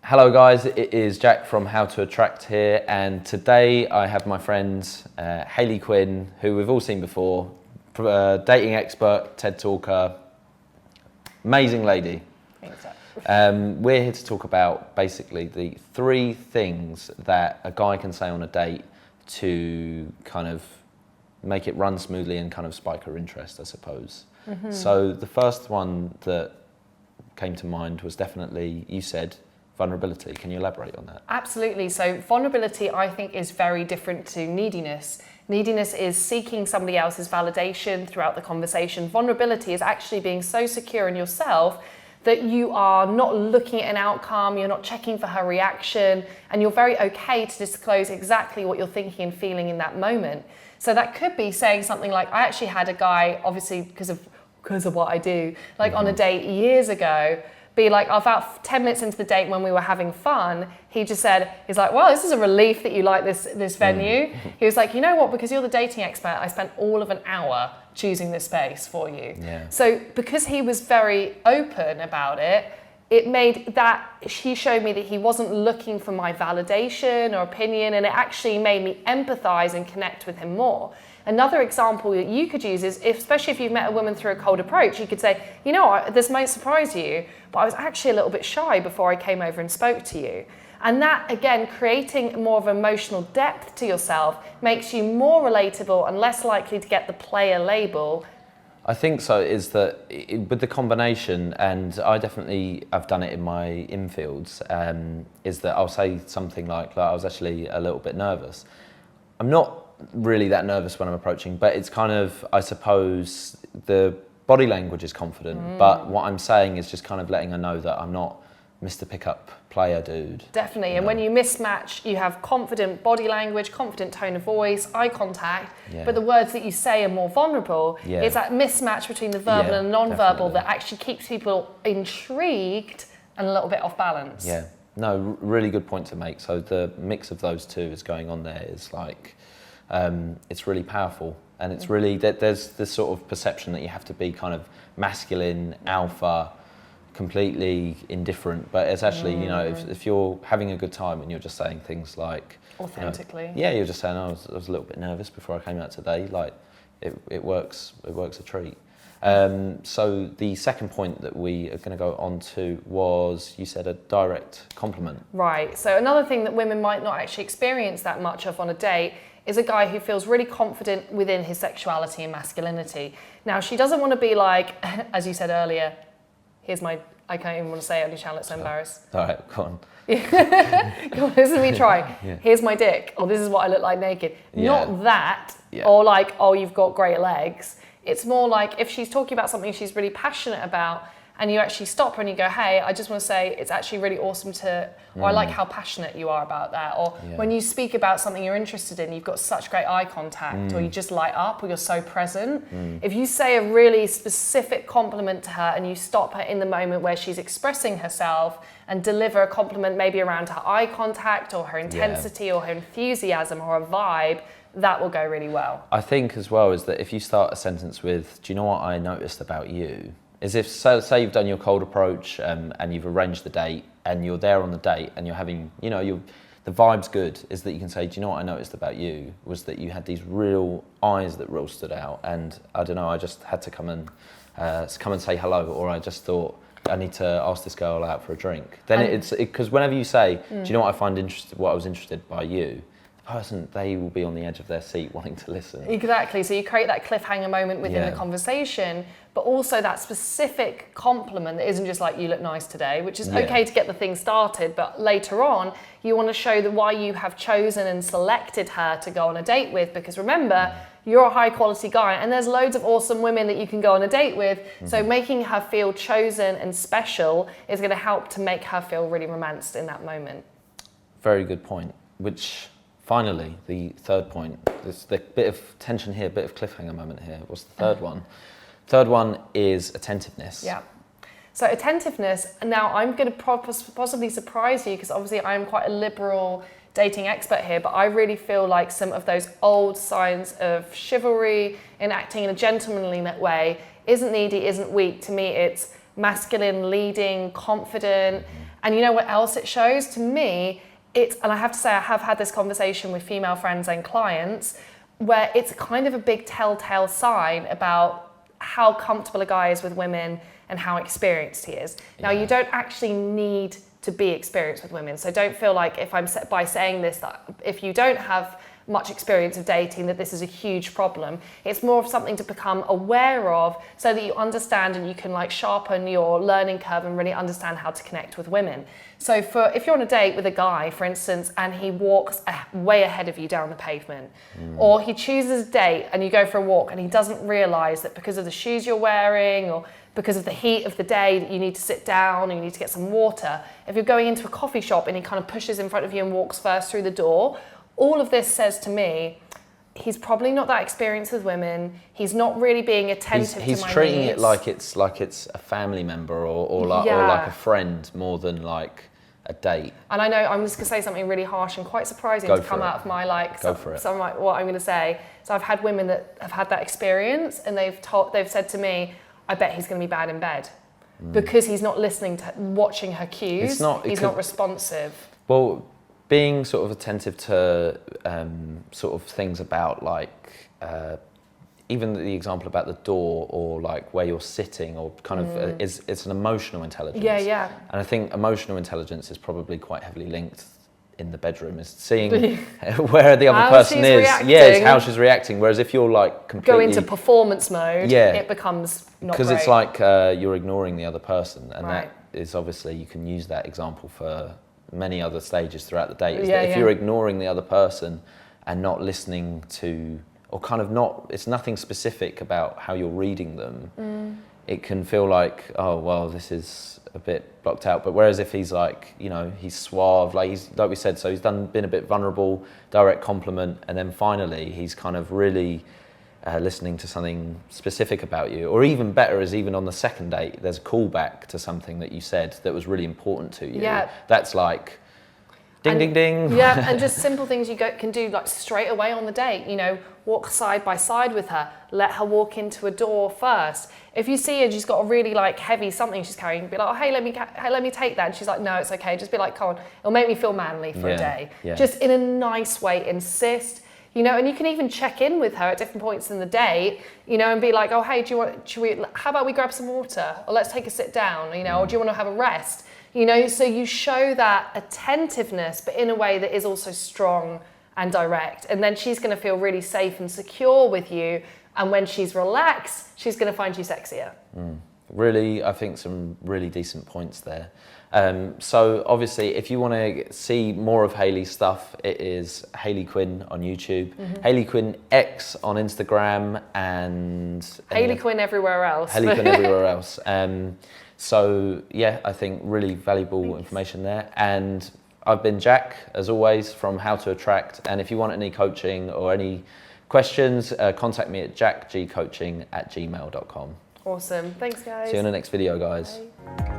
Hello guys, it is Jack from How to Attract here, and today I have my friend Hayley Quinn, who we've all seen before, dating expert, TED talker, amazing lady. Thanks, Jack. We're here to talk about basically the 3 things that a guy can say on a date to kind of make it run smoothly and kind of spike her interest, I suppose. Mm-hmm. So the first one that came to mind was definitely, you said, vulnerability. Can you elaborate on that? Absolutely. So vulnerability, I think, is very different to neediness. Neediness is seeking somebody else's validation throughout the conversation. Vulnerability is actually being so secure in yourself that you are not looking at an outcome, you're not checking for her reaction, and you're very okay to disclose exactly what you're thinking and feeling in that moment. So that could be saying something like, I actually had a guy, obviously because of what I do, like on a date years ago, be like, about 10 minutes into the date when we were having fun, he just said, he's like, well, this is a relief that you like this venue. He was like, you know what, because you're the dating expert, I spent all of an hour choosing this space for you. Yeah. So because he was very open about it, it made that, he showed me that he wasn't looking for my validation or opinion, and it actually made me empathize and connect with him more. Another example that you could use is, especially if you've met a woman through a cold approach, you could say, you know what, this might surprise you, but I was actually a little bit shy before I came over and spoke to you. And that, again, creating more of emotional depth to yourself makes you more relatable and less likely to get the player label. I think so, is that with the combination, and I definitely have done it in my infields, is that I'll say something like I was actually a little bit nervous. I'm not really that nervous when I'm approaching, but it's kind of, I suppose, the body language is confident, but what I'm saying is just kind of letting her know that I'm not Mr. Pickup player dude. Definitely, and when you mismatch, you have confident body language, confident tone of voice, eye contact, but the words that you say are more vulnerable. It's that mismatch between the verbal and non-verbal that actually keeps people intrigued and a little bit off balance. Yeah, no, really good point to make. So the mix of those two is going on there is like, it's really powerful, and it's really that there's this sort of perception that you have to be kind of masculine, alpha, completely indifferent, but it's actually, you know, if you're having a good time and you're just saying things like authentically, you know, you're just saying, I was a little bit nervous before I came out today, like it works a treat. So the second point that we are going to go on to was, you said, a direct compliment. Right, so another thing that women might not actually experience that much of on a date is a guy who feels really confident within his sexuality and masculinity. Now, she doesn't want to be like, as you said earlier, here's my, I can't even want to say it on your channel, it's so embarrassed. All right, go on. Come on, this is me trying. Here's my dick, or this is what I look like naked. Not that, or like, oh, you've got great legs. It's more like if she's talking about something she's really passionate about, and you actually stop her and you go, hey, I just want to say it's actually really awesome to, or I like how passionate you are about that. Or when you speak about something you're interested in, you've got such great eye contact, or you just light up, or you're so present. If you say a really specific compliment to her and you stop her in the moment where she's expressing herself and deliver a compliment maybe around her eye contact or her intensity or her enthusiasm or her vibe, that will go really well. I think as well is that if you start a sentence with, do you know what I noticed about you? Is if, so, say you've done your cold approach and you've arranged the date and you're there on the date and you're having, you know, the vibe's good, is that you can say, do you know what I noticed about you was that you had these real eyes that real stood out, and I don't know, I just had to come and say hello, or I just thought I need to ask this girl out for a drink. Then because whenever you say, do you know what I find interested, what I was interested by you, person, they will be on the edge of their seat wanting to listen. Exactly, so you create that cliffhanger moment within the conversation, but also that specific compliment that isn't just like, you look nice today, which is okay to get the thing started, but later on, you want to show that why you have chosen and selected her to go on a date with, because remember, you're a high quality guy and there's loads of awesome women that you can go on a date with, so making her feel chosen and special is going to help to make her feel really romanced in that moment. Very good point, which... Finally, the third point, there's the bit of tension here, bit of cliffhanger moment here. What's the third one? Third one is attentiveness. Yeah. So attentiveness, now I'm going to possibly surprise you, because obviously I'm quite a liberal dating expert here, but I really feel like some of those old signs of chivalry in acting in a gentlemanly way isn't needy, isn't weak. To me, it's masculine, leading, confident, And you know what else it shows? To me, and I have to say, I have had this conversation with female friends and clients where it's kind of a big telltale sign about how comfortable a guy is with women and how experienced he is. Now, you don't actually need to be experienced with women. So don't feel like by saying this, that if you don't have much experience of dating, that this is a huge problem. It's more of something to become aware of so that you understand and you can like sharpen your learning curve and really understand how to connect with women. So if you're on a date with a guy, for instance, and he walks way ahead of you down the pavement, or he chooses a date and you go for a walk and he doesn't realise that because of the shoes you're wearing or because of the heat of the day that you need to sit down and you need to get some water. If you're going into a coffee shop and he kind of pushes in front of you and walks first through the door, all of this says to me, he's probably not that experienced with women. He's not really being attentive to my needs. He's treating it like it's a family member or like a friend more than like a date. And I know I'm just gonna say something really harsh and quite surprising to come out of my what I'm gonna say. So I've had women that have had that experience and they've said to me, I bet he's gonna be bad in bed because he's not listening to watching her cues. He's not responsive. Well, being sort of attentive to sort of things about like even the example about the door or like where you're sitting or kind of it's an emotional intelligence. Yeah. And I think emotional intelligence is probably quite heavily linked in the bedroom, is seeing where the other person is. Reacting. Yeah, it's how she's reacting. Whereas if you're like completely go into performance mode, it becomes not great. Because it's like you're ignoring the other person, and that is obviously you can use that example for many other stages throughout the date. If you're ignoring the other person and not listening to, or kind of not, it's nothing specific about how you're reading them, it can feel like, oh, well, this is a bit blocked out. But whereas if he's like, you know, he's suave, like we said, so he's been a bit vulnerable, direct compliment, and then finally he's kind of really listening to something specific about you. Or even better is even on the second date, there's a callback to something that you said that was really important to you. Yeah. That's like, ding, ding. Yeah, and just simple things you can do like straight away on the date. You know, walk side by side with her. Let her walk into a door first. If you see her, she's got a really like heavy something she's carrying, be like, oh, hey, let me take that. And she's like, no, it's okay. Just be like, come on, it'll make me feel manly for a day. Yeah. Just in a nice way, insist. You know, and you can even check in with her at different points in the day, you know, and be like, oh, hey, how about we grab some water? Or let's take a sit down, you know, or do you want to have a rest? You know, so you show that attentiveness, but in a way that is also strong and direct. And then she's going to feel really safe and secure with you. And when she's relaxed, she's going to find you sexier. Really, I think some really decent points there. So obviously, if you want to see more of Hayley's stuff, it is Hayley Quinn on YouTube, Hayley Quinn X on Instagram, and Hayley Quinn everywhere else. Hayley Quinn everywhere else. So yeah, I think really valuable information there. And I've been Jack, as always, from How to Attract. And if you want any coaching or any questions, contact me at jackgcoaching@gmail.com. Awesome. Thanks, guys. See you in the next video, guys. Bye.